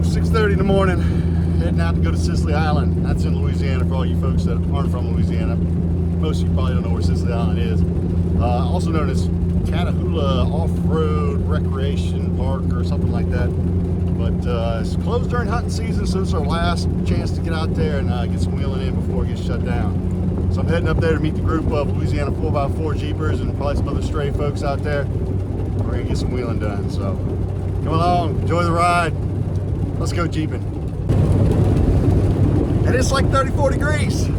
6:30 in the morning, heading out to go to Sicily Island. That's in Louisiana for all you folks that aren't from Louisiana. Most of you probably don't know where Sicily Island is. Also known as Catahoula Off-Road Recreation Park or something like that. But it's closed during hunting season, so it's our last chance to get out there and get some wheeling in before it gets shut down. So I'm heading up there to meet the group of Louisiana 4x4 Jeepers and probably some other stray folks out there. We're gonna get some wheeling done. So come along, enjoy the ride. Let's go Jeeping. And it's like 34 degrees.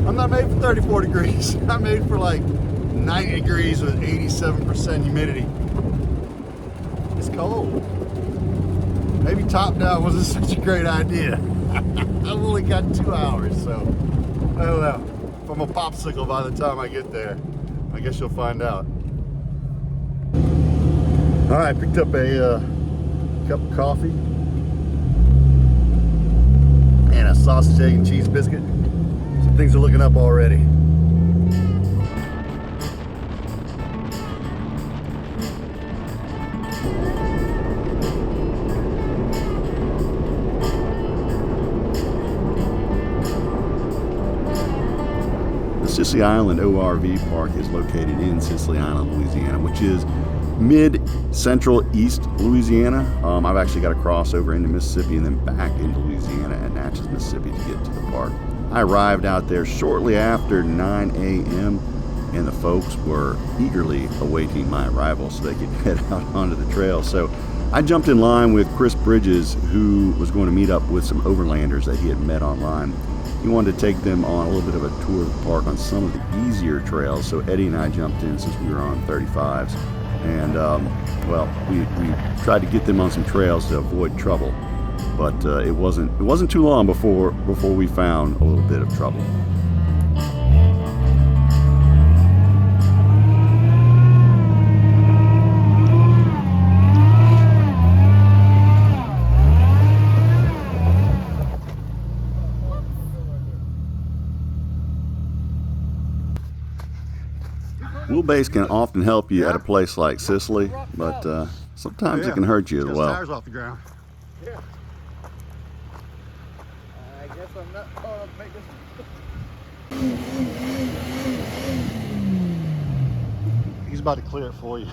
I'm not made for 34 degrees. I'm made for like 90 degrees with 87% humidity. It's cold. Maybe top down wasn't such a great idea. I've only got 2 hours, so I don't know. If I'm a popsicle by the time I get there, I guess you'll find out. All right, picked up a cup of coffee and a sausage, egg, and cheese biscuit. So things are looking up already. The Sicily Island ORV Park is located in Sicily Island, Louisiana, which is mid-central East Louisiana. I've actually got to cross over into Mississippi and then back into Louisiana at Natchez, Mississippi to get to the park. I arrived out there shortly after 9 a.m. and the folks were eagerly awaiting my arrival so they could head out onto the trail. So I jumped in line with Chris Bridges, who was going to meet up with some overlanders that he had met online. He wanted to take them on a little bit of a tour of the park on some of the easier trails. So Eddie and I jumped in since we were on 35s. And well, we tried to get them on some trails to avoid trouble, but it wasn't too long before we found a little bit of trouble. Wheelbase can often help you at a place like Sicily, but sometimes it can hurt you as well. Tires off the ground. Yeah. I guess I'm not going to make this. He's about to clear it for you.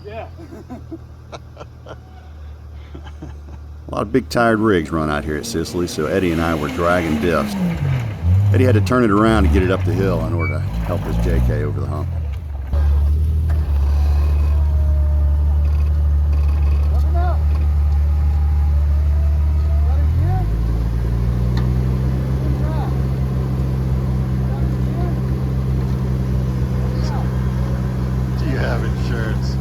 Yeah. A lot of big tired rigs run out here at Sicily, so Eddie and I were dragging diffs. Eddie had to turn it around to get it up the hill in order to help his JK over the hump. Do you have insurance?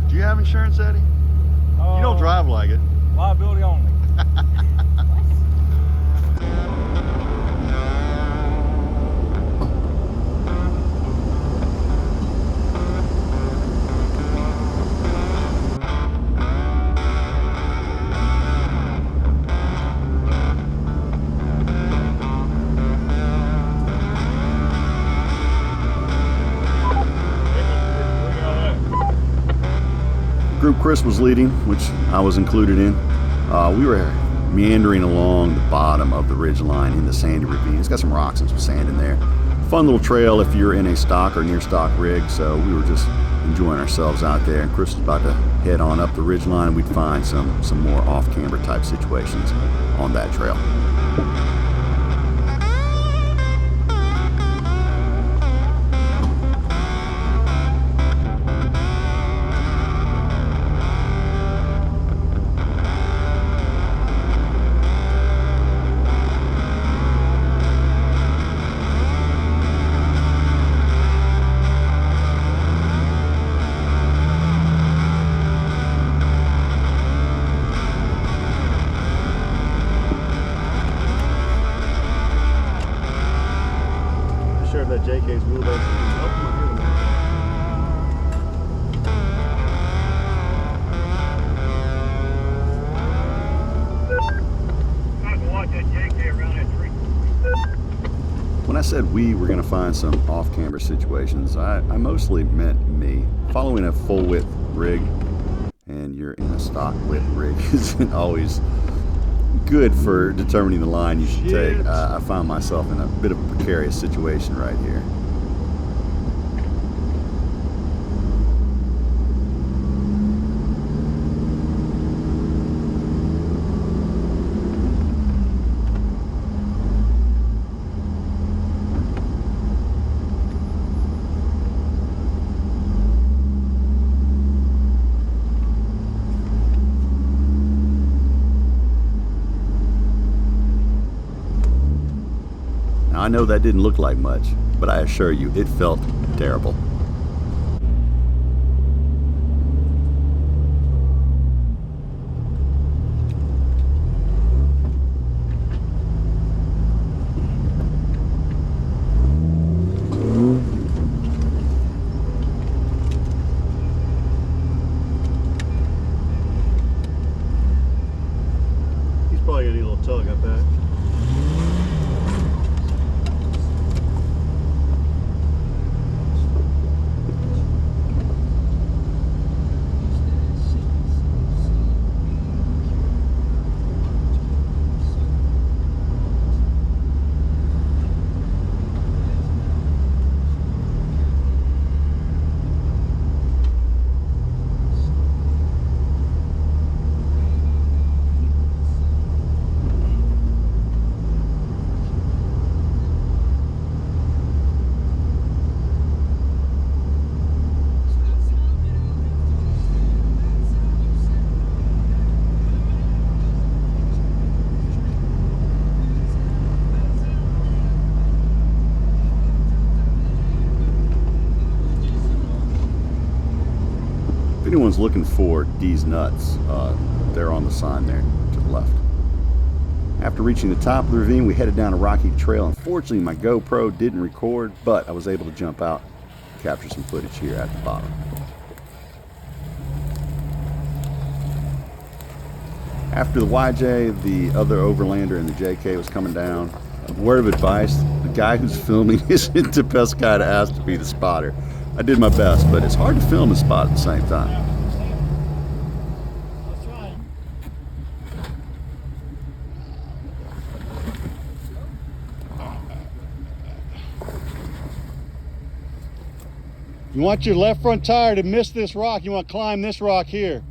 Do you have insurance, Eddie? You don't drive like it. Liability only. Group Chris was leading, which I was included in. We were meandering along the bottom of the ridge line in the sandy ravine. It's got some rocks and some sand in there. Fun little trail if you're in a stock or near stock rig, so we were just enjoying ourselves out there, and Chris was about to head on up the ridge line and we'd find some more off-camber type situations on that trail. That JK's wheelbase. When I said we were going to find some off-camber situations, I mostly meant me. Following a full-width rig and you're in a stock whip rig isn't always good for determining the line you should take. I found myself in a bit of a precarious situation right here. Now, I know that didn't look like much, but I assure you, it felt terrible. He's probably gonna need a little tug, I bet. If anyone's looking for D's Nuts, they're on the sign there to the left. After reaching the top of the ravine, we headed down a rocky trail. Unfortunately, my GoPro didn't record, but I was able to jump out and capture some footage here at the bottom. After the YJ, the other overlander and the JK was coming down. A word of advice, the guy who's filming isn't the best guy to ask to be the spotter. I did my best, but it's hard to film and spot at the same time. That's right. You want your left front tire to miss this rock, you want to climb this rock here.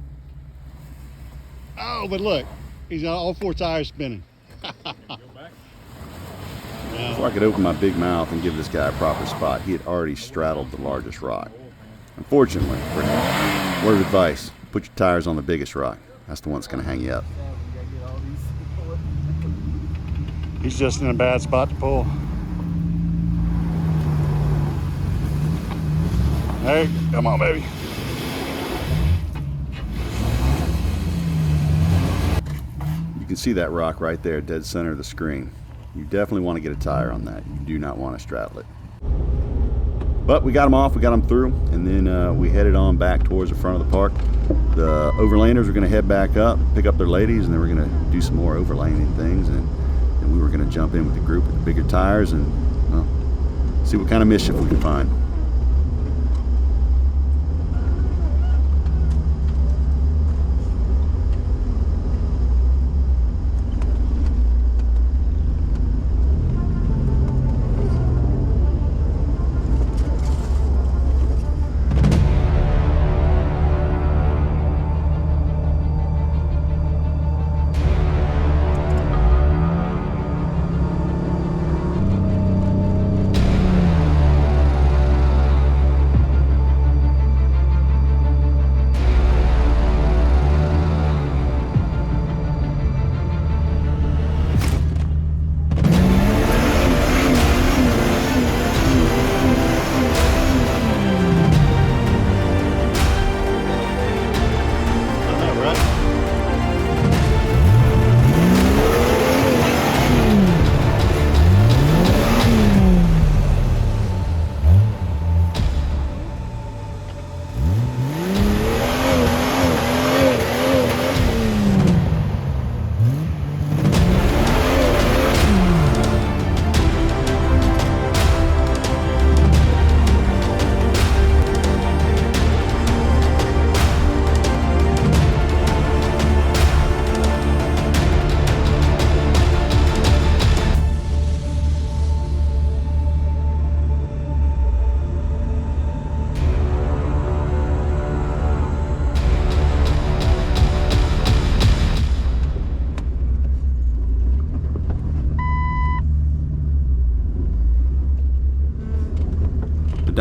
Oh, but look, he's got all four tires spinning. Before I could open my big mouth and give this guy a proper spot, he had already straddled the largest rock. Unfortunately for him, word of advice, put your tires on the biggest rock. That's the one that's going to hang you up. He's just in a bad spot to pull. Hey, come on, baby. You can see that rock right there, dead center of the screen. You definitely want to get a tire on that. You do not want to straddle it. But we got them off, we got them through, and then we headed on back towards the front of the park. The overlanders were going to head back up, pick up their ladies, and then we're going to do some more overlanding things, and then we were going to jump in with the group with the bigger tires and, well, see what kind of mischief we can find.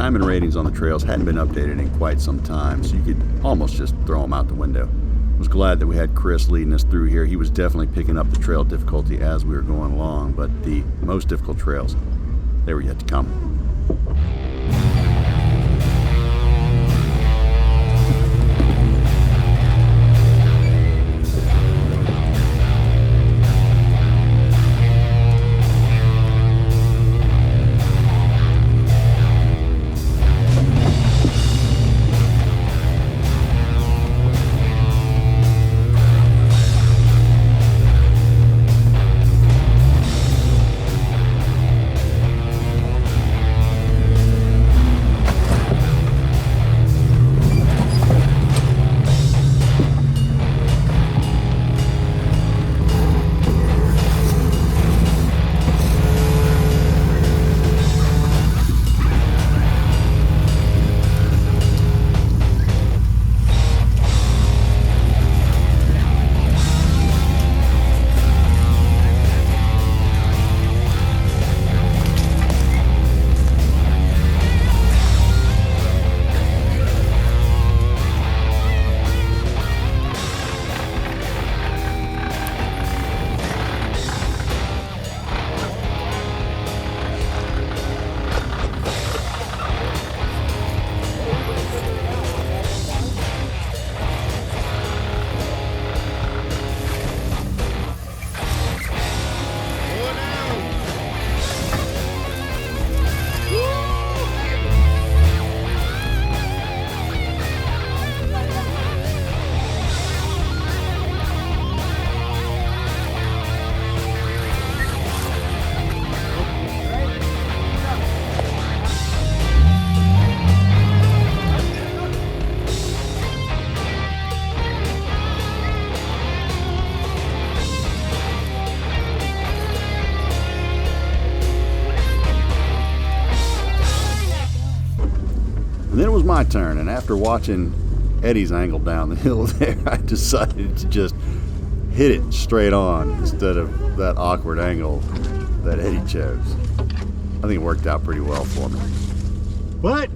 diamond ratings on the trails hadn't been updated in quite some time, so you could almost just throw them out the window. I was glad that we had Chris leading us through here. He was definitely picking up the trail difficulty as we were going along, but the most difficult trails, they were yet to come. And then it was my turn, and after watching Eddie's angle down the hill there, I decided to just hit it straight on instead of that awkward angle that Eddie chose. I think it worked out pretty well for me. What?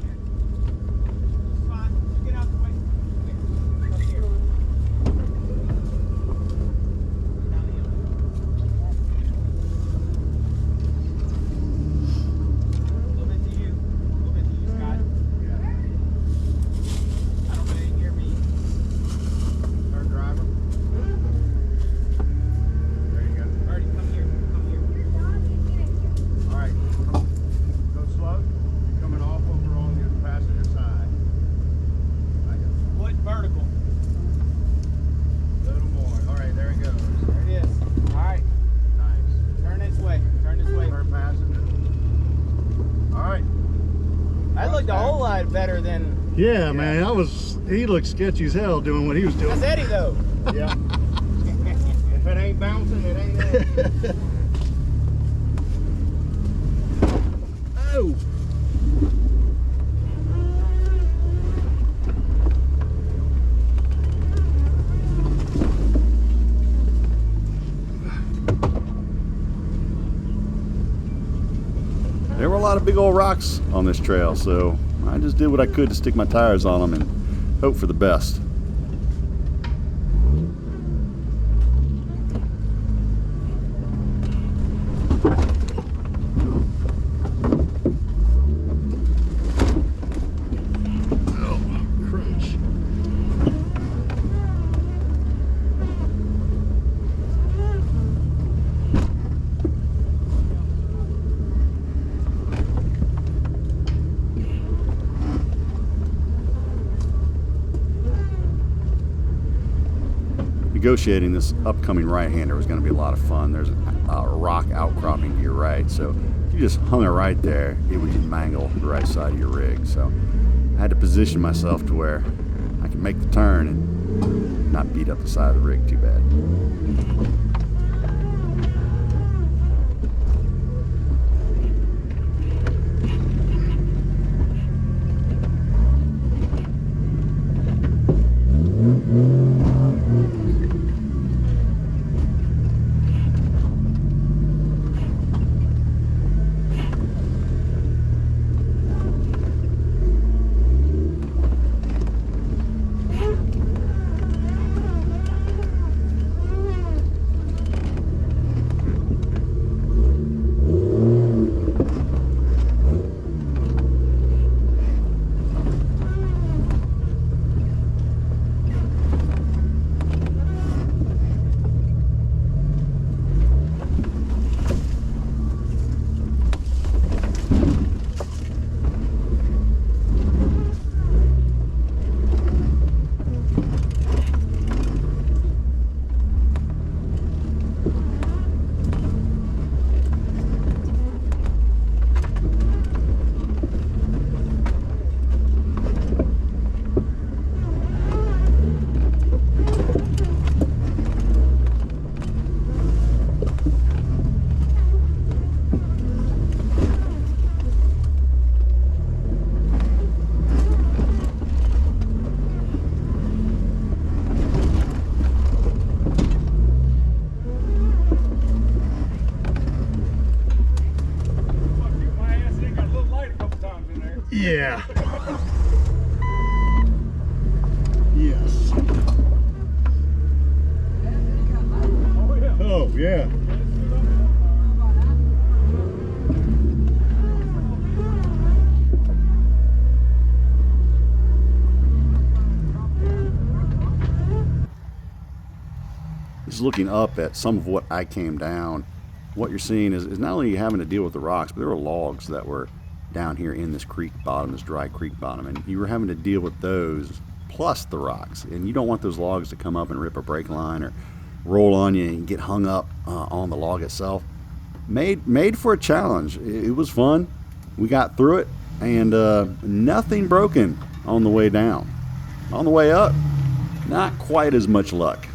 Better than Yeah, man, he looked sketchy as hell doing what he was doing. that's Eddie though. Yeah. If it ain't bouncing, it ain't Eddie. Oh. There were a lot of big old rocks on this trail, so I just did what I could to stick my tires on them and hope for the best. Negotiating this upcoming right-hander was going to be a lot of fun. There's a rock outcropping to your right, so if you just hung it right there, it would just mangle the right side of your rig. So I had to position myself to where I could make the turn and not beat up the side of the rig too bad. just looking up at some of what I came down, what you're seeing is not only having to deal with the rocks, but there were logs that were down here in this creek bottom, this dry creek bottom, and you were having to deal with those plus the rocks. And you don't want those logs to come up and rip a brake line or roll on you and get hung up on the log itself. Made for a challenge. It was fun. We got through it, and nothing broken on the way down. On the way up, not quite as much luck.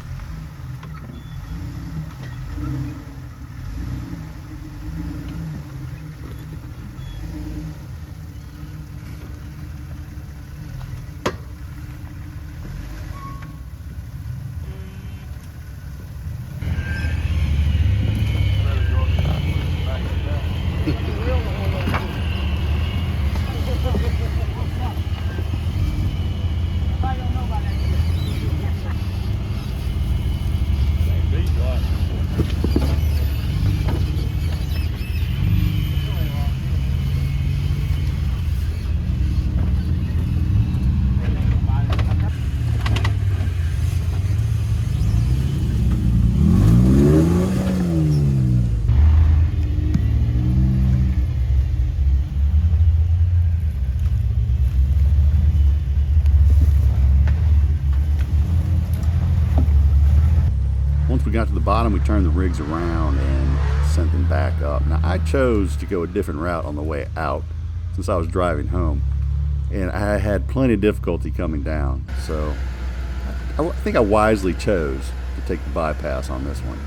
Once we got to the bottom, we turned the rigs around and sent them back up. Now, I chose to go a different route on the way out since I was driving home, and I had plenty of difficulty coming down. So I think I wisely chose to take the bypass on this one.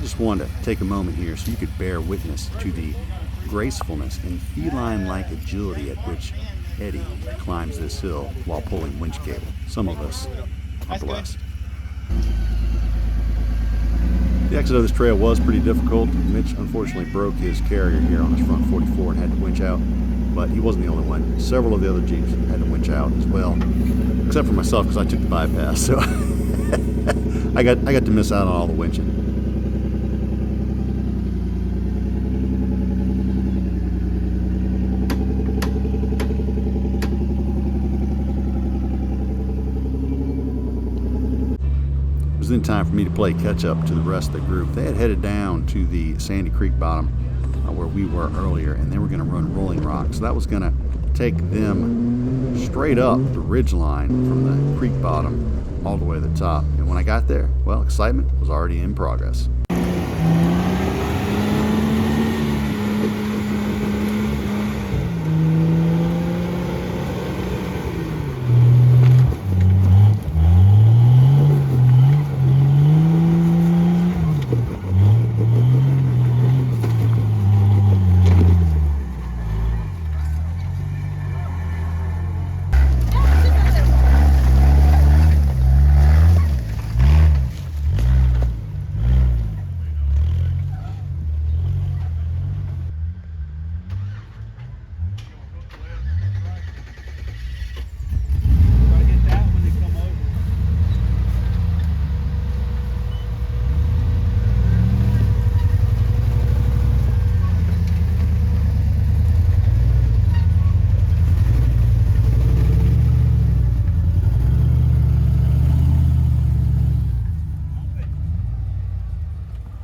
Just wanted to take a moment here so you could bear witness to the gracefulness and feline-like agility at which Eddie climbs this hill while pulling winch cable. Some of us are blessed. The exit of this trail was pretty difficult. Mitch unfortunately broke his carrier here on his front 44 and had to winch out, but he wasn't the only one. Several of the other Jeeps had to winch out as well, except for myself because I took the bypass, so I got to miss out on all the winching. It was then time for me to play catch up to the rest of the group. They had headed down to the Sandy Creek bottom where we were earlier, and they were going to run rolling rock. So that was going to take them straight up the ridge line from the creek bottom all the way to the top. And when I got there, well, excitement was already in progress.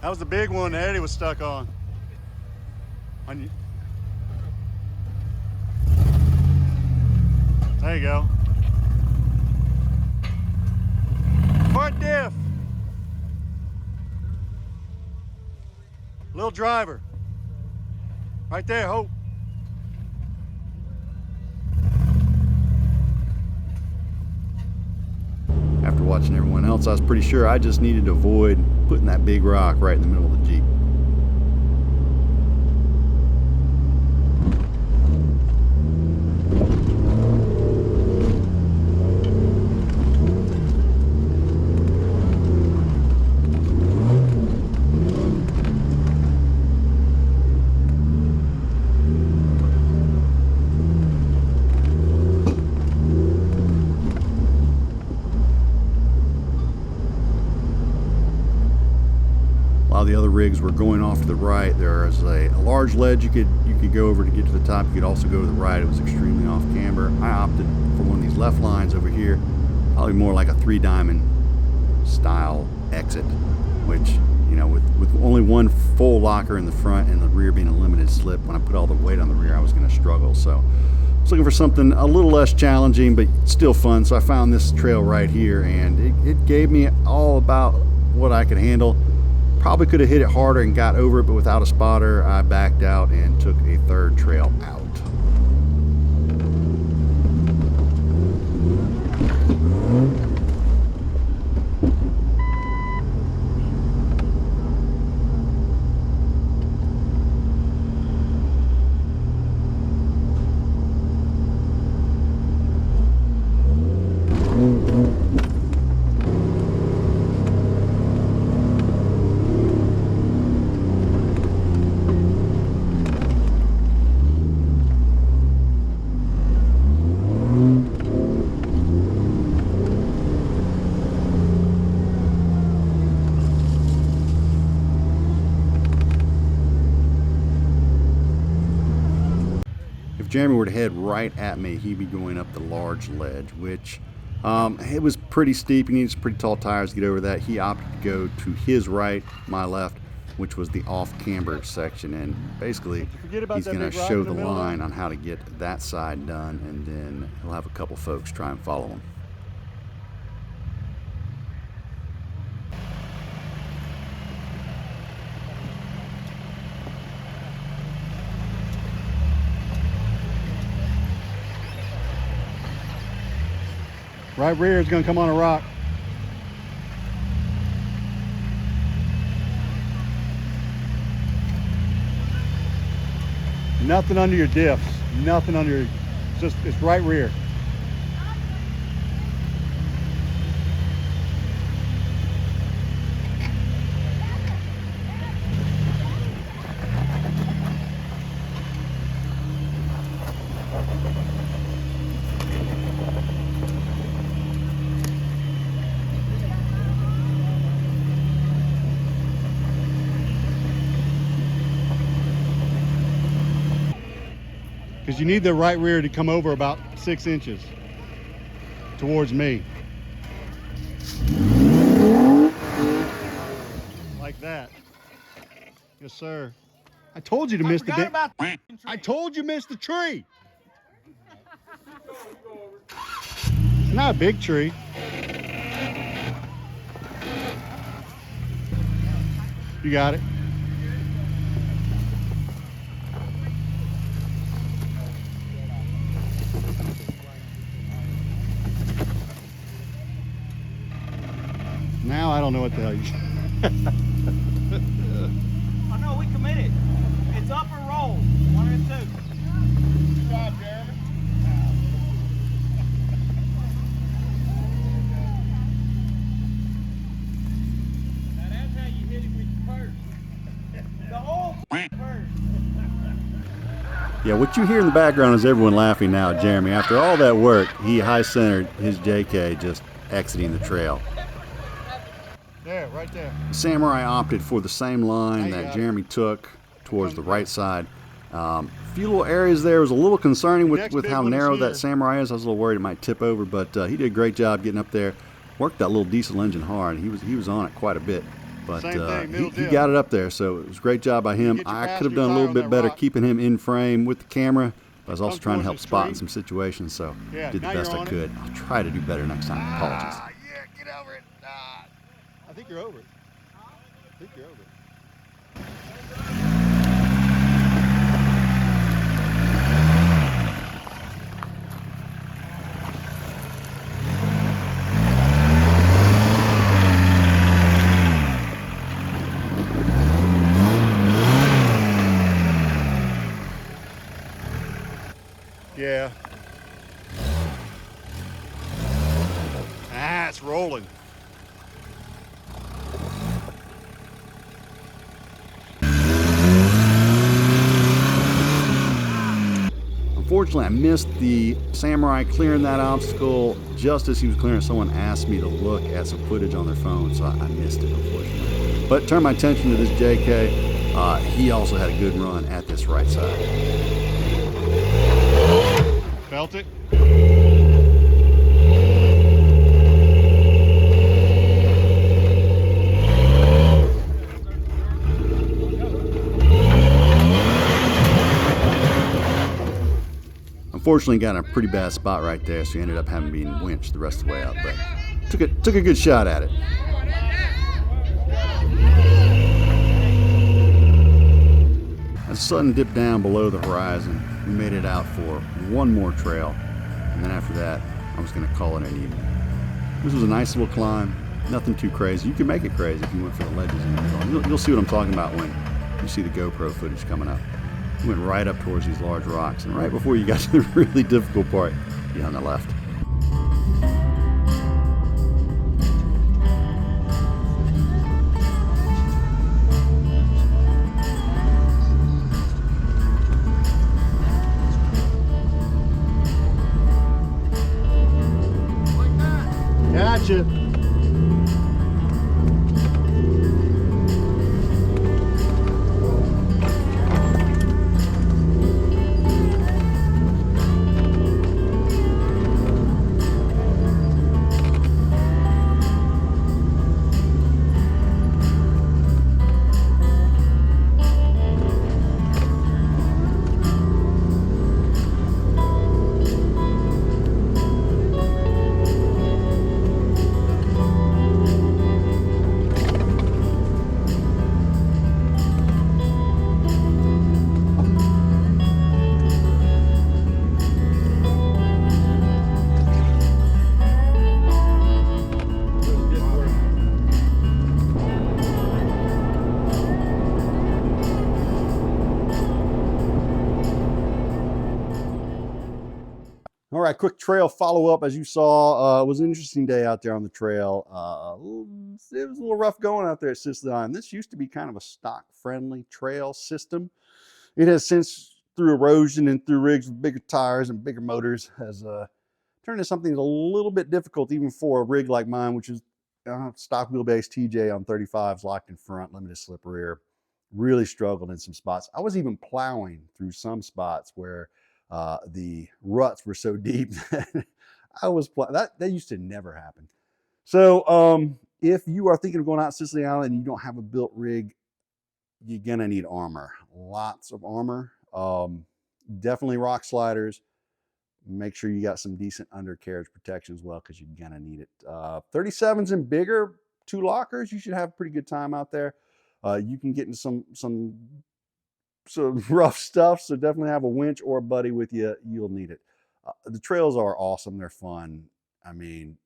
That was the big one that Eddie was stuck on. There you go. Front diff. Little driver. Right there, Hope. After watching everyone else, I was pretty sure I just needed to avoid putting that big rock right in the middle of the Jeep. While the other rigs were going off to the right, there is a large ledge you could go over to get to the top. You could also go to the right. It was extremely off camber. I opted for one of these left lines over here, probably more like a 3-diamond style exit, which, you know, with only one full locker in the front and the rear being a limited slip, when I put all the weight on the rear, I was going to struggle. So I was looking for something a little less challenging, but still fun. So I found this trail right here, and it gave me all about what I could handle. Probably could have hit it harder and got over it, but without a spotter, I backed out and took a third trail out. If Jeremy were to head right at me, he'd be going up the large ledge, which it was pretty steep. He needed some pretty tall tires to get over that. He opted to go to his right, my left, which was the off-camber section. And basically, he's going to show the line on how to get that side done, and then he'll have a couple folks try and follow him. Right rear is going to come on a rock. Nothing under your diffs. Nothing under your, it's right rear. Because you need the right rear to come over about 6 inches towards me. Like that. Yes, sir. I told you to miss the I told you miss the tree. It's not a big tree. You got it. Now I don't know what the hell you I know, we committed. It's up or roll. 1 and 2. Good job, Jeremy. Now that's how you hit it with the purse. The whole purse. Yeah, what you hear in the background is everyone laughing now at Jeremy. After all that work, he high-centered his JK just exiting the trail. There, right there. Samurai opted for the same line that Jeremy took towards the right side. A few little areas there was a little concerning with how narrow that Samurai is. I was a little worried it might tip over, but he did a great job getting up there. Worked that little diesel engine hard. He was on it quite a bit. But Same thing, he middle dip. got it up there, so it was a great job by him. get your I could have passenger done a tire little on bit that better rock. keeping him in frame with the camera. But I was also Come trying to towards help the spot in stream. some situations, so Yeah, did the now best you're I on it. could. I'll try to do better next time. Apologies. Yeah, get over it. I think you're over it. I think you're over it. Yeah. It's rolling. Unfortunately, I missed the Samurai clearing that obstacle just as he was clearing. Someone asked me to look at some footage on their phone, so I missed it, unfortunately. But turned my attention to this JK. He also had a good run at this right side. Felt it? Unfortunately, got in a pretty bad spot right there, so he ended up having been winched the rest of the way up. But took a good shot at it. A sudden dip down below the horizon. We made it out for one more trail, and then after that, I was going to call it an evening. This was a nice little climb, nothing too crazy. You can make it crazy if you went for the ledges in the middle. You'll see what I'm talking about when you see the GoPro footage coming up. We went right up towards these large rocks, and right before you got to the really difficult part, you on the left. Gotcha. All right, quick trail follow-up. As you saw, it was an interesting day out there on the trail. It was a little rough going out there at Sicily Island. This used to be kind of a stock-friendly trail system. It has since, through erosion and through rigs with bigger tires and bigger motors, has turned into something that's a little bit difficult even for a rig like mine, which is stock wheelbase TJ on 35s, locked in front, limited slip rear. Really struggled in some spots. I was even plowing through some spots where the ruts were so deep that I was that used to never happen. So if you are thinking of going out Sicily Island and you don't have a built rig, you're gonna need armor. Lots of armor. Definitely rock sliders. Make sure you got some decent undercarriage protection as well, because you're gonna need it. 37s and bigger, 2 lockers, you should have a pretty good time out there. You can get into some rough stuff, so definitely have a winch or a buddy with you. You'll need it. The trails are awesome. They're fun. I mean,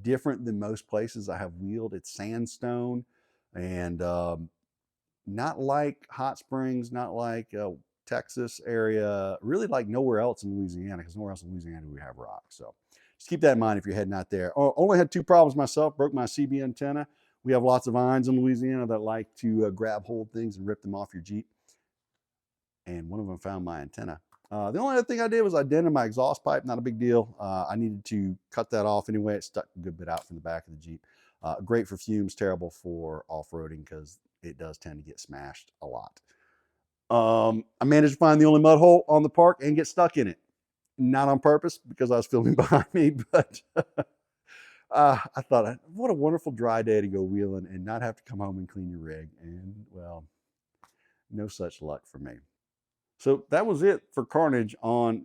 different than most places I have wheeled. It's sandstone, and not like Hot Springs, not like Texas area, really like nowhere else in Louisiana, because nowhere else in Louisiana do we have rock. So just keep that in mind if you're heading out there. Only had 2 problems myself. Broke my CB antenna. We have lots of vines in Louisiana that like to grab hold things and rip them off your Jeep. And one of them found my antenna. The only other thing I did was I dented my exhaust pipe. Not a big deal. I needed to cut that off anyway. It stuck a good bit out from the back of the Jeep. Great for fumes, terrible for off-roading because it does tend to get smashed a lot. I managed to find the only mud hole on the park and get stuck in it. Not on purpose because I was filming behind me, but I thought, what a wonderful dry day to go wheeling and not have to come home and clean your rig. And well, no such luck for me. So that was it for Carnage on,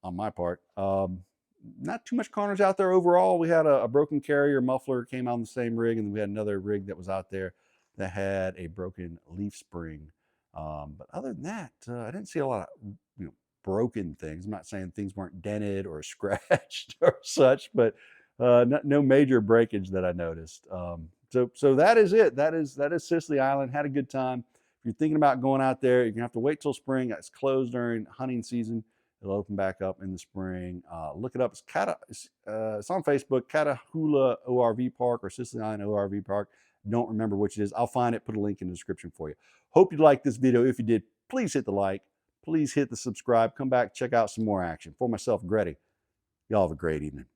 on my part. Not too much Carnage out there overall. We had a broken carrier muffler came out on the same rig, and then we had another rig that was out there that had a broken leaf spring. But other than that, I didn't see a lot of broken things. I'm not saying things weren't dented or scratched or such, but no major breakage that I noticed. So that is it. That is Sicily Island. Had a good time. If you're thinking about going out there, you're gonna have to wait till spring. It's closed during hunting season. It'll open back up in the spring. Look it up. It's on Facebook, Catahoula ORV Park or Sicily Island ORV Park. Don't remember which it is. I'll find it, put a link in the description for you. Hope you liked this video. If you did, please hit the like. Please hit the subscribe. Come back, check out some more action. For myself, Grady, y'all have a great evening.